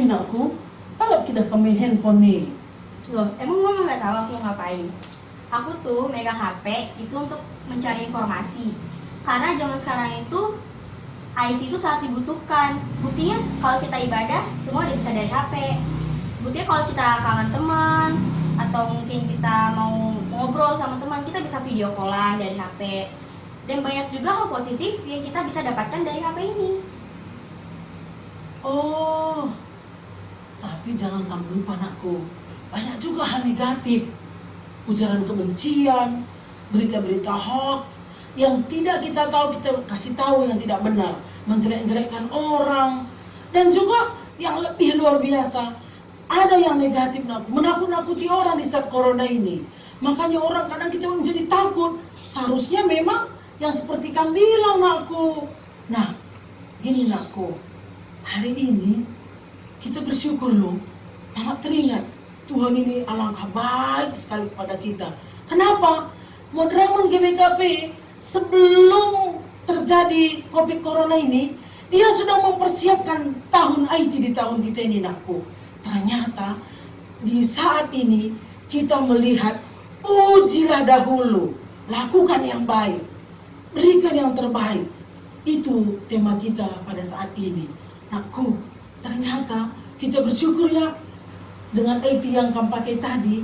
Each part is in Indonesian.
nih nakku? Kalau kita main handphone nih. Loh, emang mama nggak tahu aku ngapain? Aku tuh megang HP itu untuk mencari informasi. Karena zaman sekarang itu IT itu sangat dibutuhkan. Buktinya kalau kita ibadah semua udah bisa dari HP. Buktinya kalau kita kangen teman atau mungkin kita mau ngobrol sama teman, kita bisa video callan dari HP. Dan banyak juga hal positif yang kita bisa dapatkan dari HP ini. Oh, tapi jangan kamu lupa nakku. Banyak juga hal negatif. Ujaran kebencian, berita-berita hoax yang tidak kita tahu, kita kasih tahu yang tidak benar, menjelek-jelekkan orang, dan juga yang lebih luar biasa, ada yang negatif, menakut-nakuti orang di saat corona ini. Makanya orang kadang kita menjadi takut. Seharusnya memang yang seperti kamu bilang nakku. Nah, gini nakku, hari ini kita bersyukur loh. Mama teringat Tuhan ini alangkah baik sekali kepada kita. Kenapa? Moderamun GBKP sebelum terjadi COVID Corona ini, dia sudah mempersiapkan tahun IT di tahun kita ini nakku. Ternyata di saat ini kita melihat, pujilah dahulu, lakukan yang baik, berikan yang terbaik. Itu tema kita pada saat ini nakku. Ternyata kita bersyukur ya, dengan IT yang kamu pakai tadi,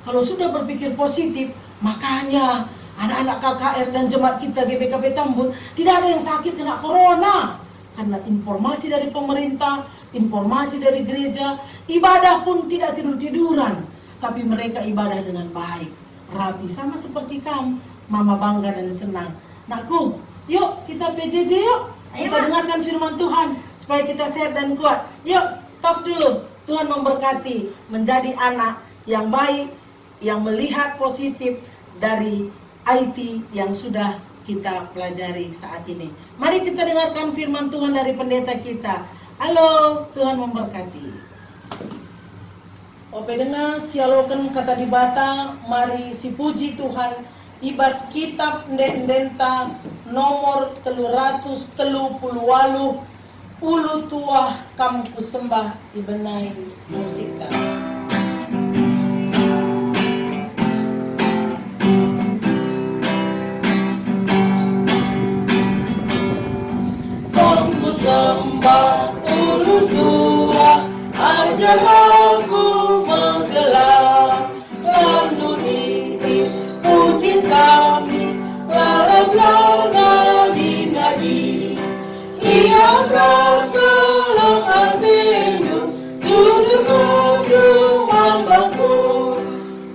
kalau sudah berpikir positif, makanya anak-anak KKR dan jemaat kita GBKP Tambun tidak ada yang sakit kena corona. Karena informasi dari pemerintah, informasi dari gereja, ibadah pun tidak tidur-tiduran, tapi mereka ibadah dengan baik, rapi, sama seperti kamu. Mama bangga dan senang. Nakku, yuk kita PJJ yuk. Kita dengarkan firman Tuhan supaya kita sehat dan kuat. Yuk, tos dulu. Tuhan memberkati menjadi anak yang baik, yang melihat positif dari IT yang sudah kita pelajari saat ini. Mari kita dengarkan firman Tuhan dari pendeta kita. Halo, Tuhan memberkati. Ope dengar sialokan kata di bata, mari si puji Tuhan. Ibas kitab ndenta nomor 338 ulu tuah kamu kusembah ibenai musika. Kamu sembah ulu tuah, ajar aku menggelar. Kamu diri puji kami, lalang nadi-nadi. Ia sekolong hatimu, jujur kunjung mambaku,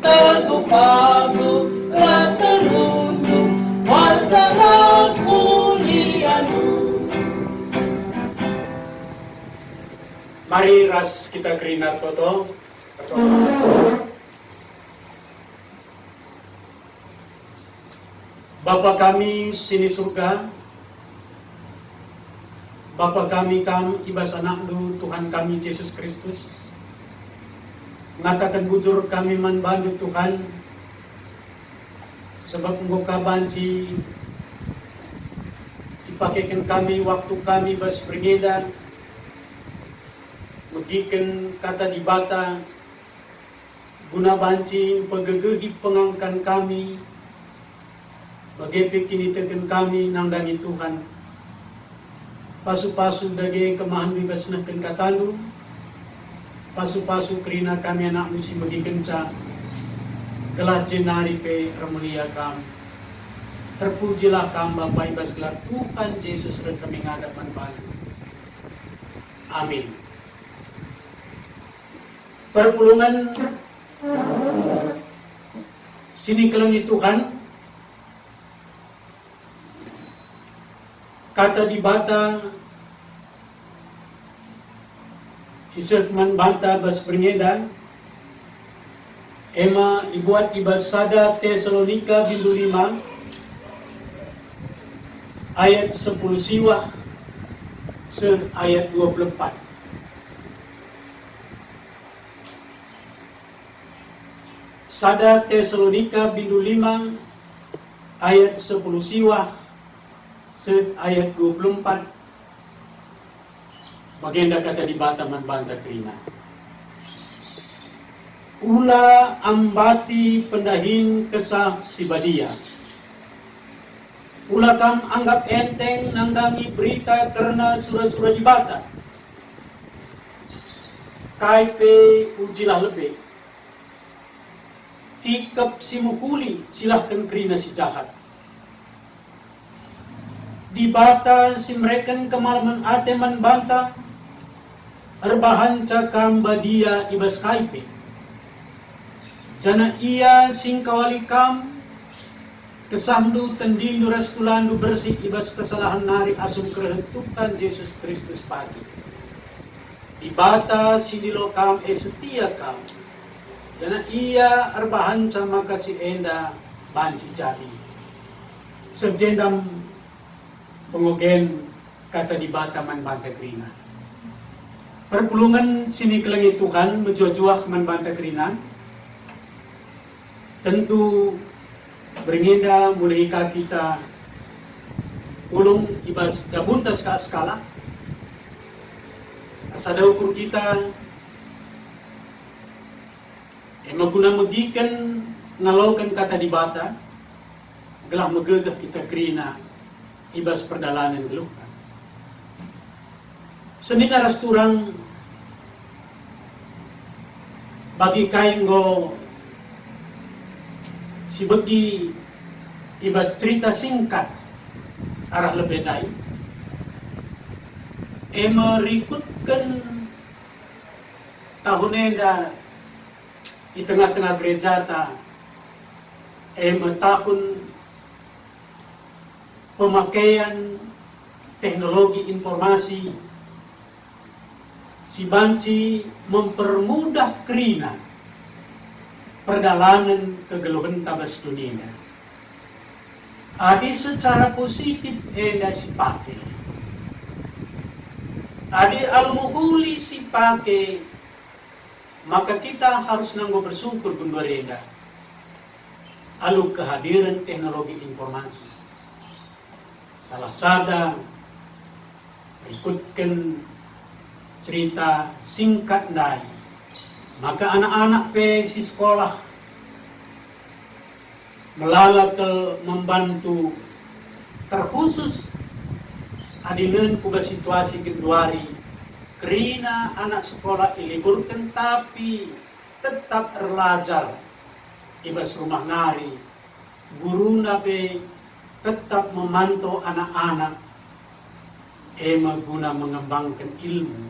teguh padu, dan terunjuk, wasanas muliamu. Mari ras kita keringat toto. Bapa kami sini surga, Bapa kami ibas anakmu Tuhan kami Yesus Kristus. Ngatakan bujur kami manbantu Tuhan, sebab engkau kabanci dipakaikan kami waktu kami bas berbeda, megikan kata di bata, guna banci pegegehi pengangkan kami, bagaimana kini tekan kami nangdangi Tuhan. Pasu-pasu dage kemahan bebas na katalu, pasu-pasu kerina kami anak musim bagi kenca, gelah jenari pe remulia kami. Terpujilah kami Bapa ibas gelar Tuhan Yesus dan kami ngadapan balik. Amin. Perpulungan sini kelengi Tuhan, kata di bata Kisahman banta bas pernyedan ema dibuat di Basada Tesalonika bindu 5 ayat 10 siwah se ayat 24. Sada Tesalonika bindu 5 ayat 10 siwah ayat 24. Bagenda kata di Bataman banta krina. Ula ambati pendahin kesah sibadia. Ula kam anggap enteng nandangi berita karena surah-surah di bata. Kaipe ujilah lebih. Cikap si mukuli silahkan krina si jahat. Di bata si mereka kemalaman ateman banta. Erbahan cakam badia ibas kaipe. Jana ia singkawali kam kesamdu tendindu raskulandu bersih ibas kesalahan nari asum kerentukan Yesus Kristus pagi. Di bata sinilo kam setia kam. Jana ia erbahan sama kasih enda banci jadi. Serjendam pengogen kata di bata man banta krina. Perpulungan sini kelengi Tuhan menjuah-juah man banta krina. Tentu beringenda mulai kita ulung ibas jabuntas ka skala. Asada ukur kita maguna magikan ngalaukan kata di bata gelah megegah kita krina ibas perdalanan geluhkan. Senina rasturang bagi kainggo si bagi ibas cerita singkat arah lebih naik merikutkan tahun enda di tengah-tengah gereja ta tahun pemakaian teknologi informasi si banci mempermudah krina perjalanan kegeluhan tabas dunia. Adi secara positif enda si pake. Adi alumuhuli si pake, maka kita harus nanggo bersyukur gundua enda. Alu kehadiran teknologi informasi. Salah sada ikutkan cerita singkat dai. Maka anak-anak si sekolah melalakel membantu terkhusus adineun kuga situasi kedua kerina anak sekolah iliburkan tapi tetap erlajar ibas rumah nari guru nabe tetap memantau anak-anak guna mengembangkan ilmu.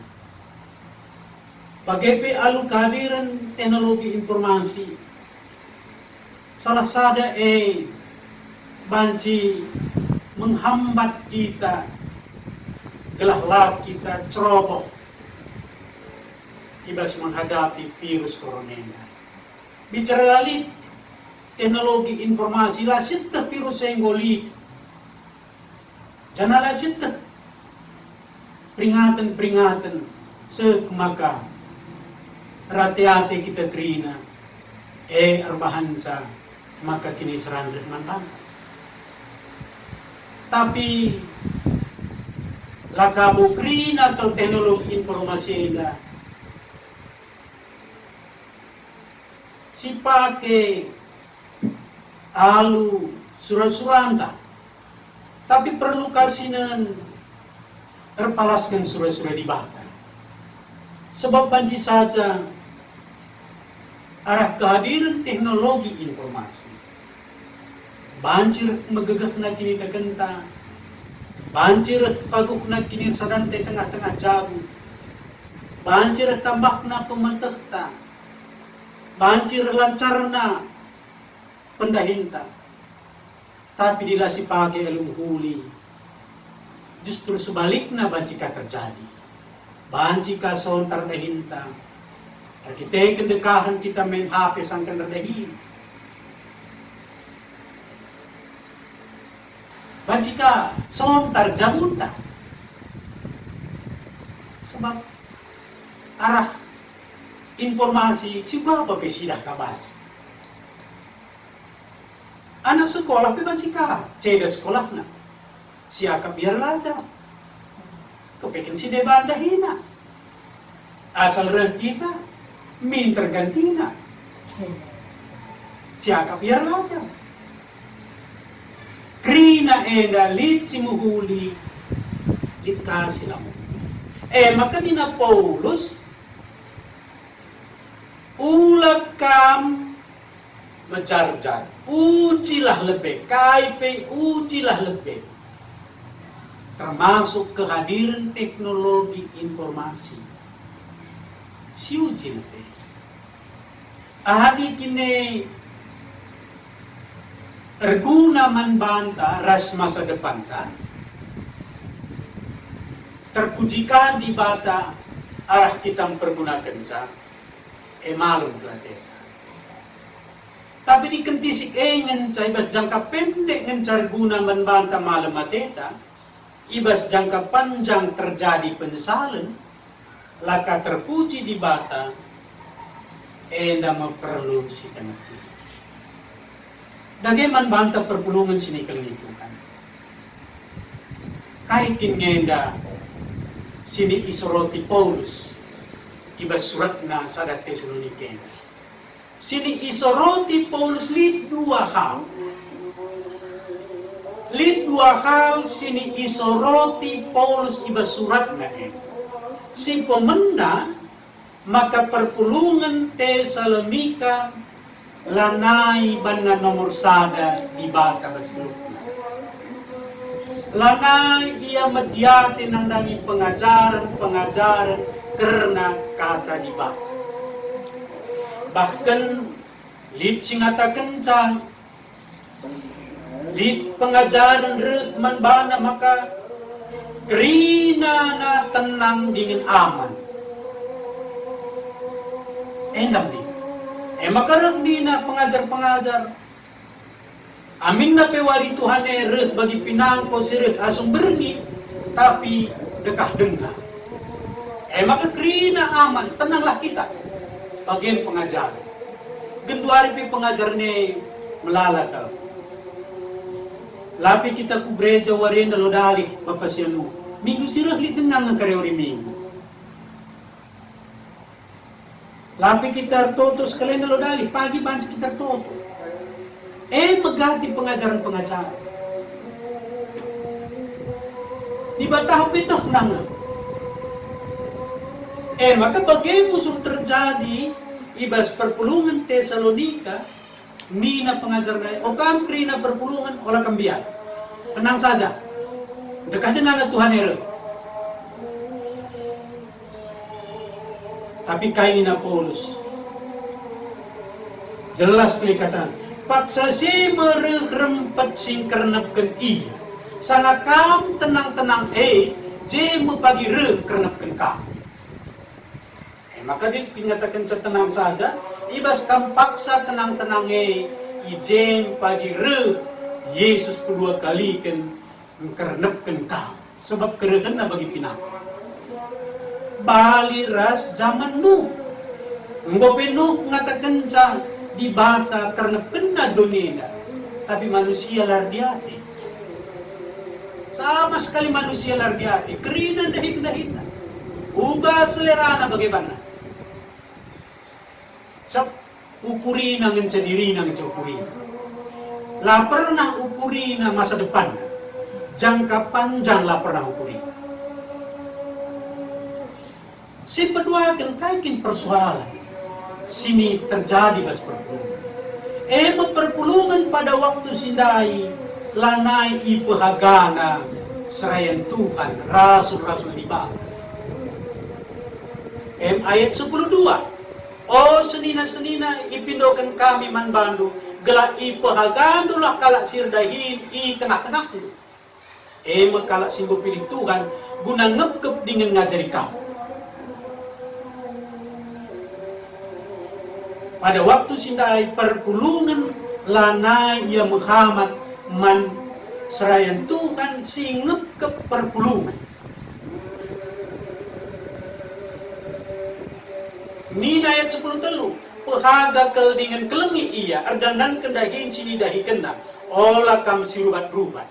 Bagaimana alu kehadiran teknologi informasi salah sada banci menghambat kita gelah kita ceroboh ibas menghadapi virus corona. Bicara lagi teknologi informasi lah sita virus yang goli jangan lah sita peringatan semaka hati-hati kita kerina arbahanca maka kini serandar mantan. Tapi lakabu krina atau teknologi informasi ida si pake alu surat-suranta tapi perlu kasinan terpalaskan surat-surat di bata sebab banci saja arah kehadiran teknologi informasi bancir megegah na kini kagenta bancir paguk na kini sadante tengah-tengah jabu bancir tambak na pementehta bancir lancar na pendahinta tapi dilasi pagi elung huli justru sebaliknya bancika terjadi bancika sontar dahinta kita kedekahan kita main HP sangkan terdahin bancika sontar jabunta sebab arah informasi si bapa sidah kabas anak sekolah pe bancika ceda sekolahna siaka biar aja kepekin si debanda hina. Asal reh kita, min tergantina. Siaka biar laja. Krina enda lit simuhuli, lit kasih lamu. Maka dina Paulus, ulag kam mencar-car, ujilah lebih, kaipe ujilah lebih. Termasuk kehadiran teknologi informasi. Si uji lebih. Ahadi kini erguna manbanta ras masa depan kan. Terpujikan di bata arah kita mempergunakan sa. Malum pelatihan. Tapi di kentisik ngencai ibas jangka pendek ngencar guna manbanta malam mateta. Ibas jangka panjang terjadi penyesalan, laka terpuji di bata, enda memperlu si tengah. Dageman banta perpulungan sini kelitukan. Kaitin ngenda sini isoroti Paulus, ibas suratna sadat Tesalonika. Sini isoroti Paulus lid dua hal. Lid dua hal sini isoroti Paulus iba suratna si pemenda maka perpulungan Tesalonika lanai bana nomor sada di bata basulukna. Lanai ia mediati nandangi pengajaran karena kata di bata. Bahkan lid singata kencang di pengajaran man bana maka kerina na tenang dingin aman. Endam di. Maka dina pengajar-pengajar. Amin na pewari Tuhan bagi pinangko sirih asung berni tapi dekah dengar. Maka kerina aman, tenanglah kita. Bagian pengajar. Genduari pengajar ni melalakal. Lapi kita ku gereja warenda lo dalih Bapak Sianu. Minggu sirah li dengang kareori minggu. Lapi kita toto sekalian lo dalih pagi bans kita toto. Megati pengajaran-pengajaran. Di batah pitah nang. Maka bagaimana musuh terjadi ibas perpulungan Tesalonika. Nina pengajar lain, okam krina perpulungan olah kambian. Tenang saja. Dekat dengan Tuhan Ere. Tapi kainina Paulus. Jelas kelihatan. Paksa si merempat sing kernepken iya. Sangat kam tenang-tenang je pagi kernepken kam. Maka dia dinyatakan setenang saja. Ibas kam paksa tenang-tenang ijem pagi Yesus kedua kali kan mengkernepkan kau sebab kerekan na bagi pinang bali ras zaman Nuh ngopi Nuh ngatakan cang di bata kernepkan na dunia tapi manusia lar di hati sama sekali manusia lar di hati kerina dahik-dahik ubah selera na bagaimana so, ukurina ngan diri nang ukurina. La pernah ukurina masa depan. Jangka panjang la pernah ukurina. Si kedua kan kaikin persoalan. Sini terjadi bas perpulungan. Perpulungan pada waktu sindai lanai ipehagana serayan Tuhan rasul-rasul di bawah. Ayat 10:2. Oh senina-senina ipindokan kami man bandu gelak ipahagandulah kalak sirdahin i tengah-tengah itu. Kalak singgo pilih Tuhan guna ngekep dengan ngajari kau. Pada waktu sindai perpulungan lanai ia Muhammad man serayan Tuhan si ngekep perpulungan. Ni ayat 10 telu pehaga kel dengan kelengi ia erdanan kendahin sini dahi kena olah kam sirubat rubat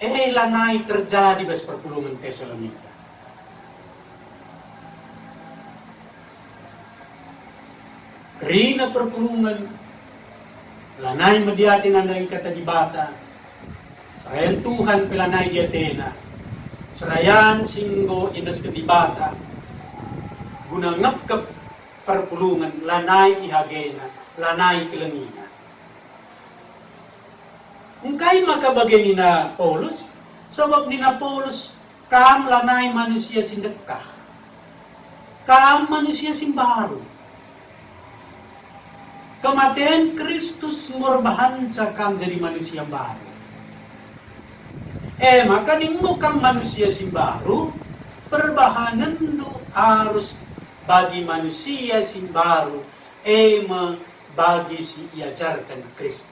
lanai terjadi bas perpulungan Tesalonika. Kerina perpulungan lanai mediatin andai kata di bata. Serayan Tuhan pelanai di Athena. Serayan singgo indas ke di bata. Guna ngepkep perpulungan lanai ihagena, lanai kelengina. Engkai maka bagian nina Paulus, sebab nina Paulus kam lanai manusia sindekah. Kam manusia simbaru. Kematian Kristus ngorbahan cakam jadi manusia baru. Maka ninggukam manusia simbaru, perbahanan du harus bagi manusia simbaru, bagi si iajarkan Kristus.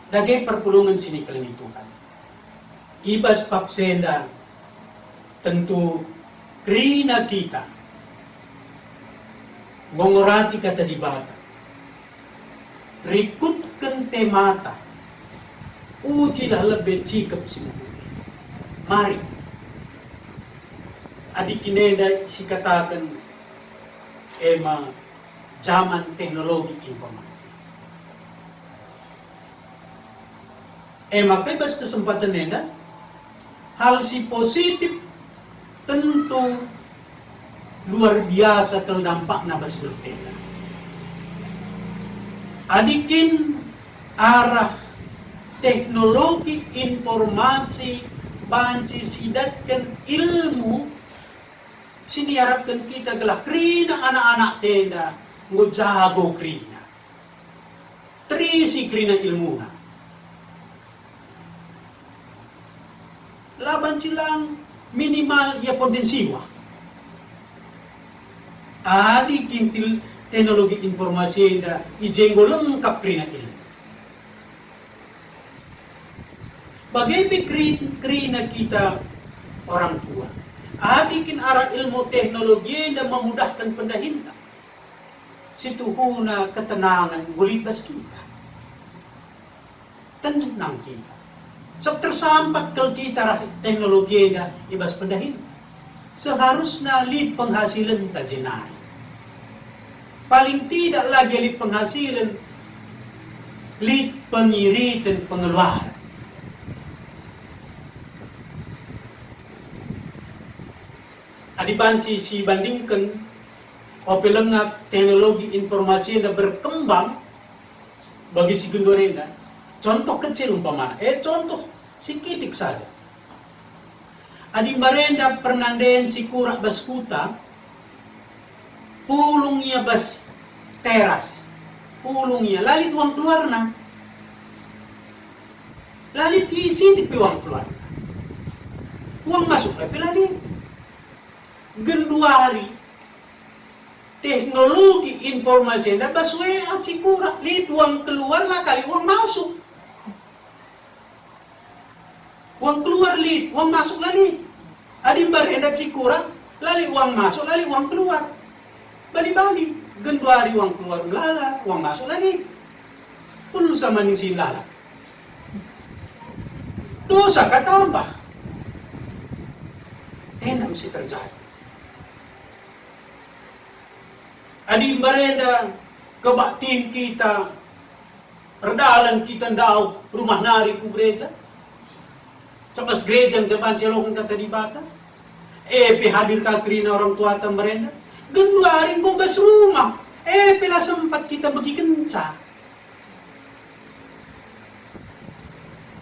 Dagai perpulungan sini kalian Tuhan. Ibas paksenda tentu rina kita. Mengurati kata di bata. Rikutkan temata. Ujilah lebih cikap simpulan. Mari. Adik kineda si katakan zaman teknologi informasi. Makanya bas kesempatan neda hal si positif tentu luar biasa kalau dampak nabas bertela. Adikin arah teknologi informasi banci sidatkan ilmu sini harapkan kita gelah krina anak-anak tenda jago krina terisi krina ilmuna laban cilang minimal ya potensiwa adi kintil teknologi informasi da ijenggo lengkap krina ilmu. Bagaimana krina kita orang tua? Adi kin arah ilmu teknologi da memudahkan pendahinta. Situhuna ketenangan gulibas kita. Tenang kita. Sok tersampat kalau kita arah teknologi da ibas pendahinta. Seharusnya lid penghasilan tajenai. Paling tidak lagi lid penghasilan, lid pengiritan pengeluaran. Adibanci si bandingkan opelengak teknologi informasi yang berkembang bagi si gendorena. Contoh kecil umpamana, contoh sikitik saja. Adi marenda pernandayan Cikura Baskuta, pulungnya bas teras, pulungnya lalit uang keluar na, lalit isi uang keluar, uang masuk tapi lalit, genduari, teknologi informasi na bas WA Cikura, lit uang keluar lah kali uang masuk, uang keluar lit, uang masuk lalit, adi marenda Cikura, lali uang masuk, lali uang keluar. Bali-bali, genduari uang keluar melala, uang masuk lagi. Puluh sama ningsin lala. Dosa katambah. Enak mesti terjadi. Adi merenda kebaktin kita, redalan kita ndau rumah nari ku gereja. Sebab gereja yang jaman celokon kata di bata. Hadir kakrina orang tua ta merenda. Genduarin ko bas rumah. Pila sempat kita bagi kenca.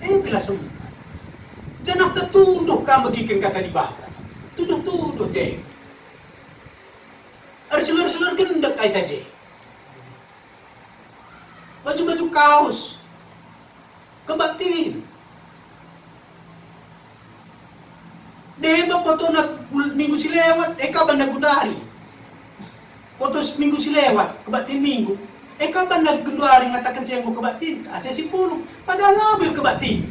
Pila sempat. Jangan tertuduh ka bagikan kata di bata. Tuduh-tuduh je. Arsilur-silur gendak kait aja. Baju-baju kaos. Kebaktin. Deba foto na minggu silewat. Kapan nagudari. Foto minggu silewat, kebatin minggu. Kapan naggenduari ngatakan siya ko kebatin? Asa si pulong. Padahal labil kebatin.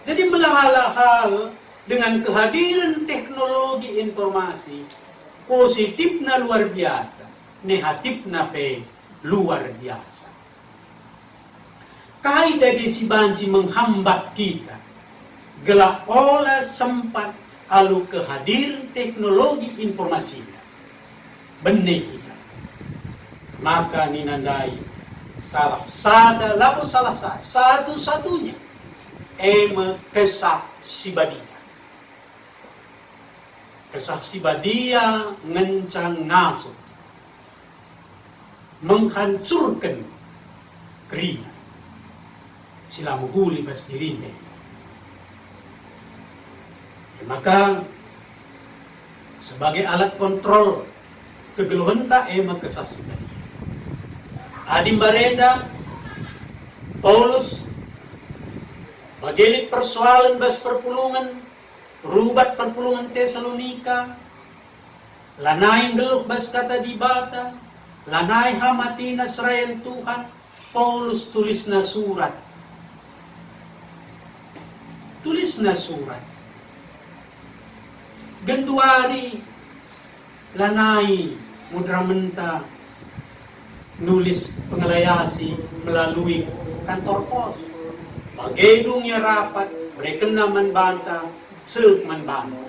Jadi melahal dengan kehadiran teknologi informasi positifnya luar biasa. negatifna pe luar biasa. Kai dagi si banci menghambat kita, gelap olah sempat alu kehadiran teknologi informasinya, benih kita. Maka ninandai salah satu-satunya kesah si badia. Kesah si badia ngencang ngasuh, menghancurkan kerina. Sila menghuli bas dirinya. Maka sebagai alat kontrol kegeluhan tak kesaksian. Adim barenda Paulus bagelit persoalan bas perpulungan rubat perpulungan Tesalonika, lanai geluh bas kata dibata, lanai hamatina serayan Tuhan. Paulus tulis na surat. Genduari lanai mudramenta nulis pengelayasi melalui kantor pos. Bagedungnya rapat, mereka naman banta, seluk man banta.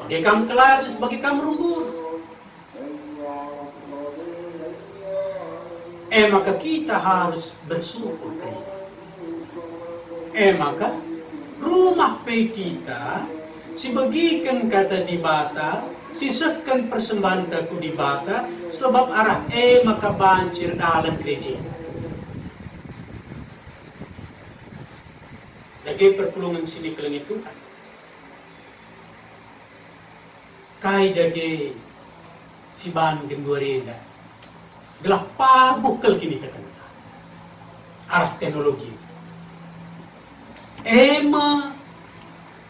Bagi kam kelas, bagi kam rumbur. Maka kita harus bersyukur. Maka rumah pe kita si bagikan kata di bata, sisakan persembahan ku di bata, sebab arah maka bancir dalam gereja. Lagi perpulungan sini kelengi Tuhan. Kai dage si ban genduarenda. Gelah pabuh kel kini tekan. Arah teknologi.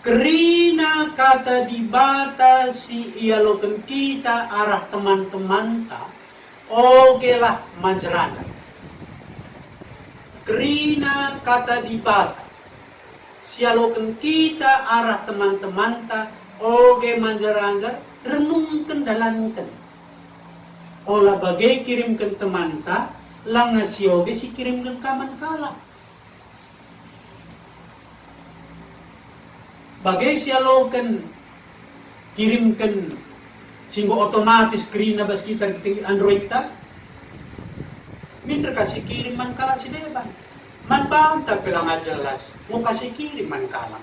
Kerina kata dibatasi ialokan kita arah teman-teman ta ogelah manjarana. Kerina kata dibata sialokan kita arah teman-teman ta oge manjarana renungkan dalankan. Olah bagai kirimkan teman ta langa si oge si kirimkan kaman kala. Bagai sialokan kirimkan singgo otomatis screen na bas kita Android ta minta kasih kirim man kala si deban man banta pela nga jelas mo kasih kirim man kala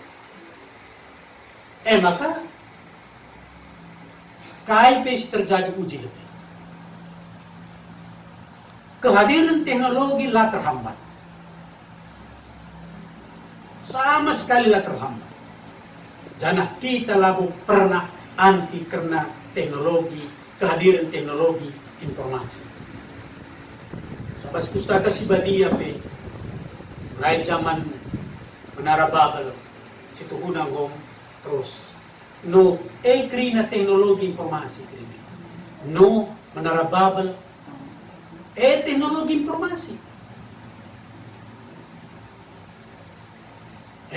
maka kahit terjadi uji lebih kehadiran teknologi lah terhambat sama sekali lah terhambat. Jangan kita lalu pernah anti karena teknologi, kehadiran teknologi informasi. Sampai pustaka si Badia pe, mulai zaman Menara Babel, situ unang terus. No, krina teknologi informasi krina. No, Menara Babel, teknologi informasi.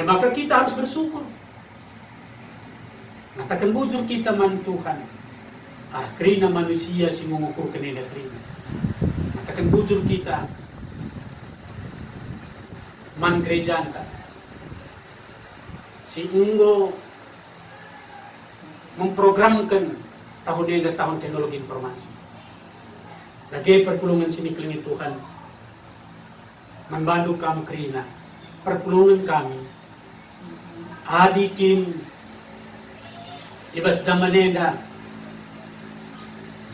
Maka kita harus bersyukur. Natakan bujur kita man Tuhan. Krina manusia si mengukur keneda krina. Natakan bujur kita man gerejanta. Si Ungo memprogramkan tahun teknologi informasi. Lagi perpulungan sini kelingi Tuhan. Membantu kamu krina. Perpulungan kami. Adikin ibas zaman eda,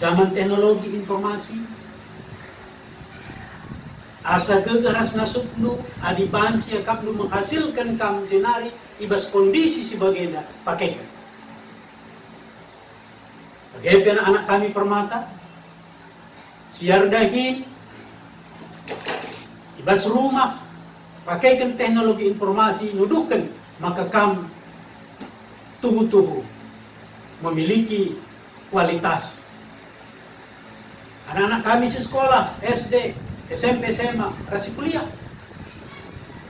zaman teknologi informasi, asa gegeras nasuknu, adi banci akapnu menghasilkan kam jenari, ibas kondisi sebagainya pakai. Bagaimana anak kami permata, siar dahin, ibas rumah, pakaikan teknologi informasi, nuduhkan, maka kam tuhu-tuhu memiliki kualitas. Anak-anak kami di sekolah, SD, SMP, SMA, rasi kuliah.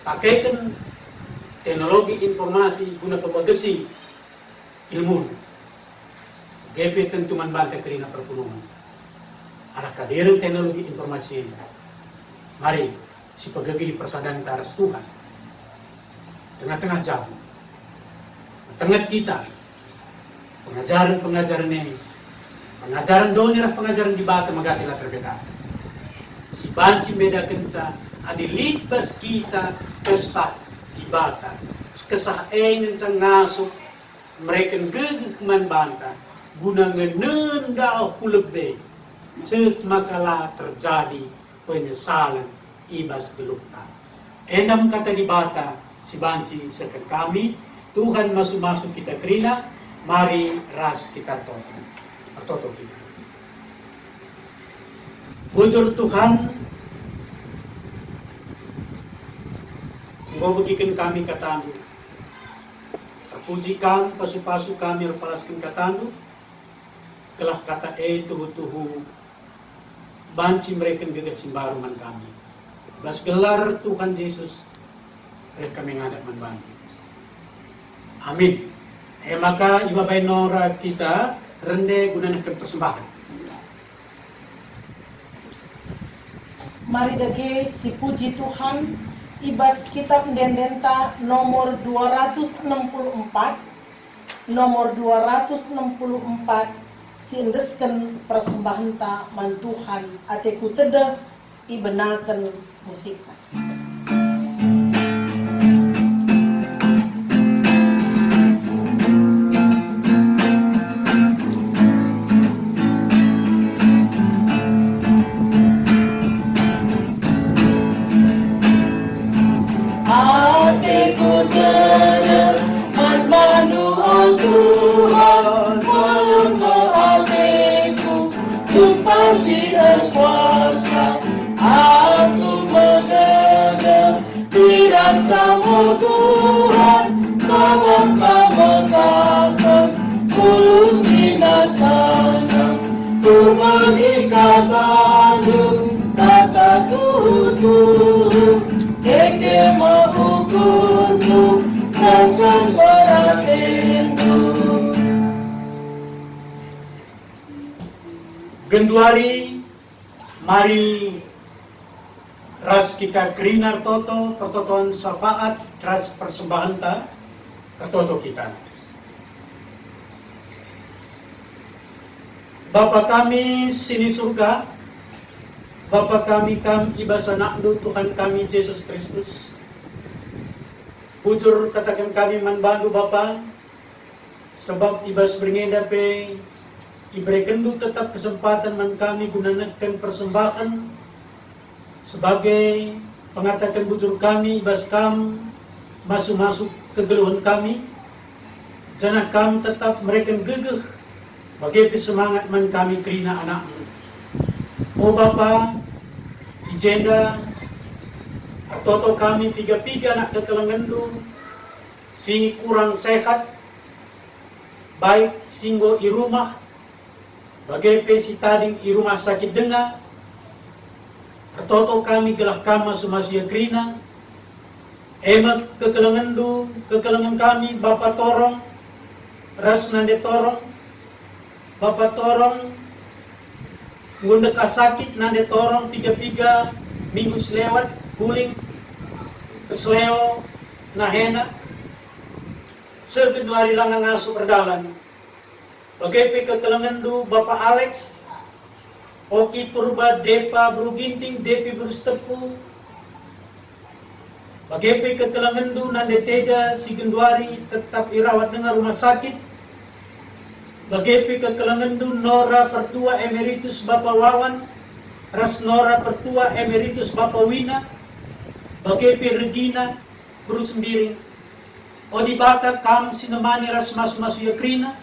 Pakaikan teknologi informasi guna pembagasi ilmu. GP tentu manbanta kerina perpulungan. Arah kehadiran teknologi informasi ini. Mari si pegagi persadaran taras Tuhan. Tengah-tengah jam. Tengah kita. Pengajaran-pengajaran ini. Pengajaran donirah pengajaran di bata magatilah terbeda. Si banci beda kenca. Adilipas kita kesah di bata. Kesah ingin sang ngasuk. Mereka gegek manbanta. Guna ngenendal kulebe. Makalah terjadi penyesalan ibas gelukna. Endam kata di bata si banci sekat kami. Tuhan masuk-masuk kita kerina. Mari ras kita toto kita. Bujur Tuhan, Engkau bagikan kami katandu. Terpuji kami, pasu-pasu kami repalaskan katandu. Telah kata tuhu-tuhu, banci mereka gegas simbaruman kami. Bas gelar Tuhan Yesus, mereka menghadap membantu. Amin. Maka ibabay nora kita rende gunakan persembahan. Mari dage si puji Tuhan ibas kitab Dendenta nomor 264 sindesken persembahan ta man Tuhan ateku teda ibenaken musikna. Genduari, mari ras kita krinar toto pertotoan syafaat ras persembahan ta katoto kita. Bapa kami sini surga, Bapa kami ibasa nakdo Tuhan kami Yesus Kristus. Bujur katakan kami manbandu Bapa, sebab ibas beringeda pe iberikan tetap kesempatan man kami gunakan persembahan sebagai pengatakan bujur kami ibas kam masuk kegeluhan kami. Jangan kami tetap mereka gegeh bagi semangat man kami kerina anakmu. Oh Bapa, ijenda toto kami tiga-tiga nak kekelengendu sing kurang sehat baik singgo i rumah bagai pesi tading i rumah sakit dengar toto kami gelah kama sumasya krina emak kekelengan kami Bapa torong ras nande torong Bapa torong ngunda sakit nande torong tiga-tiga minggu selewat kuling kesleo nahena sekedua hari langang ngasuh perdalan. Oke, kekelengan du Bapak Alex, Oki Purba, Depa Bru Ginting, Depi Bru Stepu, Bagepe kekelengan du Nande Teja, si Genduari tetap dirawat dengan rumah sakit. Bagepe kekelengan du Nora Pertua Emeritus Bapak Wawan, Ras Nora Pertua Emeritus Bapak Wina, Bagepe Regina Bru Sembiring, Odibata Kam Sinemani Ras Masu Yakrina,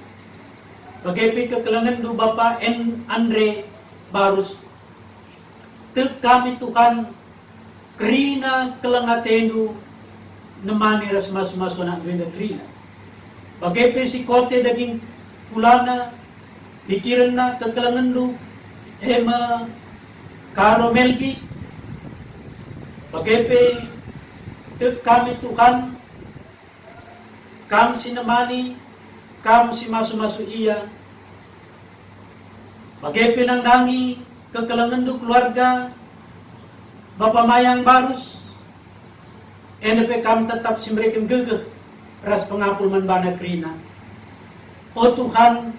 Bagepe kekelengan du Bapak Andre Barus. Tek kami Tuhan krina kelengatenu nemani ras masu anak duenda krina. Bagepe si kote daging kulana pikiranna kekelengan du ema karo melgi. Bagepe tek kami Tuhan kam sinemani kam si masu iya. Bagepe nang dangi kekelengendu keluarga Bapak Mayang Barus, NDP kami tetap memberikan gegeh ras pengapul menbana kerina. Oh Tuhan,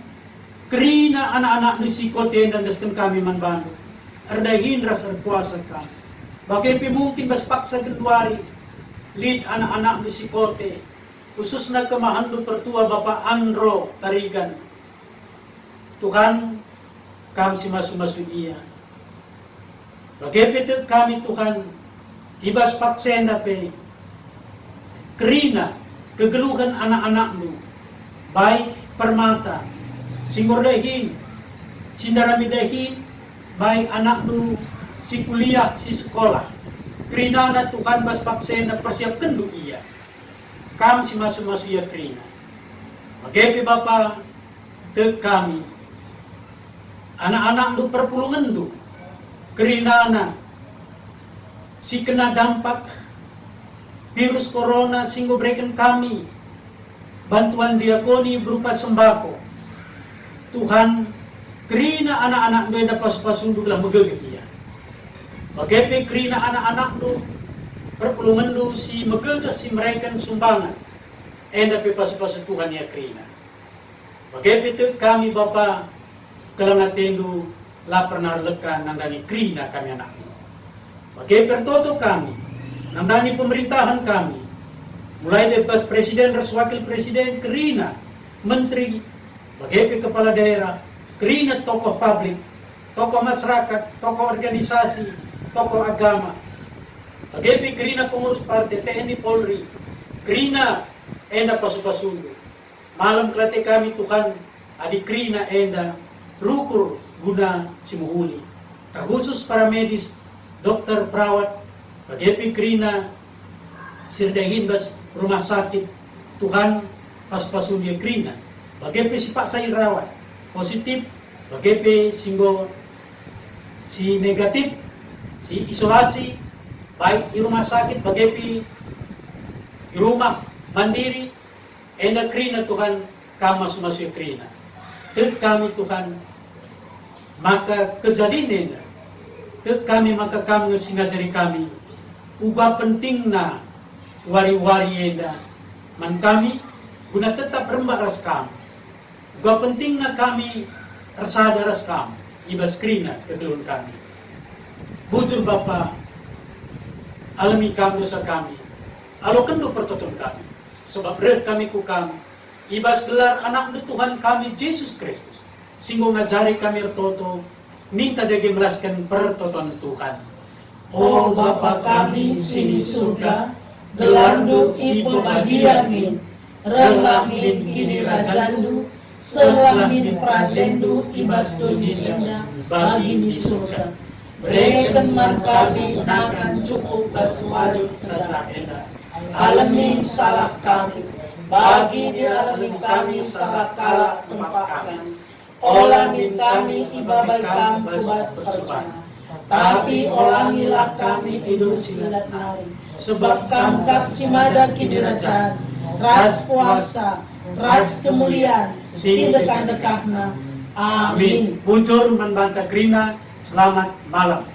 kerina anak-anak nusi kote dan desken kami menbantu. Erdahin ras kuasa kami. Bagaimana mungkin bas paksa genduari, lid anak-anak nusi kote, khususnya kemahandu pertua Bapak Andro Tarigan. Tuhan, kami si masu-masu iya. Bagaimana kami Tuhan, ibas paksenda pe, kerina kegeluhan anak-anakmu, baik permata, singordahin, sindaramidahin, baik anakmu si kuliah, si sekolah. Kerina na Tuhan bas paksena persiapkan du iya. Kami si masu-masu iya kerina. Bagaimana Bapak, te kami, anak-anak du perpulungan du, kerina na, si kena dampak virus corona sehingga berikan kami bantuan diakoni berupa sembako. Tuhan, kerina anak-anak nu enda pas-pasunduk lah megegit iya. Bagaimana kerina anak-anak nu perpulungan nu si megegah si mereka sumbangan. Enda pe pas-pas Tuhan ya kerina. Bagaimana itu kami Bapa kelangatendu la pernah lekan nandani kerina kami anak nu. Bagaimana tertutup kami nandani pemerintahan kami, mulai dari presiden, wakil presiden, kerina, menteri, bagaimana kepala daerah, kerina tokoh publik, tokoh masyarakat, tokoh organisasi, tokoh agama, bagaimana kerina pengurus partai, TNI Polri, kerina enda pasu-pasundu. Malam kelate kami Tuhan, adik kerina enda rukur guna simuhuli, terkhusus para medis, dokter, perawat, bagaimana kerina sirdahin bas rumah sakit Tuhan pas-pasun dia kerina. Bagaimana si Pak saya rawat positif, bagaimana singgo si negatif, si isolasi, baik di rumah sakit, bagaimana di rumah mandiri, enda kerina Tuhan kami masuk kerina. Tek kami Tuhan, maka kejadian enda. Tek kami maka kami ngajari kami. Uga pentingna wari-wari enda man kami guna tetap rembak ras kami. Uga pentingna kami rasada ras kami ibas kerina kegelun kami. Bujur Bapa alami kami dosa kami. Alo kendo pertoton kami. Sebab reh kami ku kami ibas gelar anak Tuhan kami Yesus Kristus. Singgo ngajari kami ertoto minta dege melaskan pertoton Tuhan. Oh Bapa kami sini surga, gelardu ipo bagiamin, relamin kini rajandu, selamin pratendu ibas dunia bagi di surga. Berikan man kami nakan cukup baswali sedang alami salah kami, bagi di alami kami salah kalah tempat kami. Olamin kami ibabai kami kubas percuma. Tapi olangilah kami hidup silat nari, sebab kangkap simada kidirajaan, ras kuasa, ras kemuliaan, sindekan dekahna. Amin. Bujur membantah kerina, selamat malam.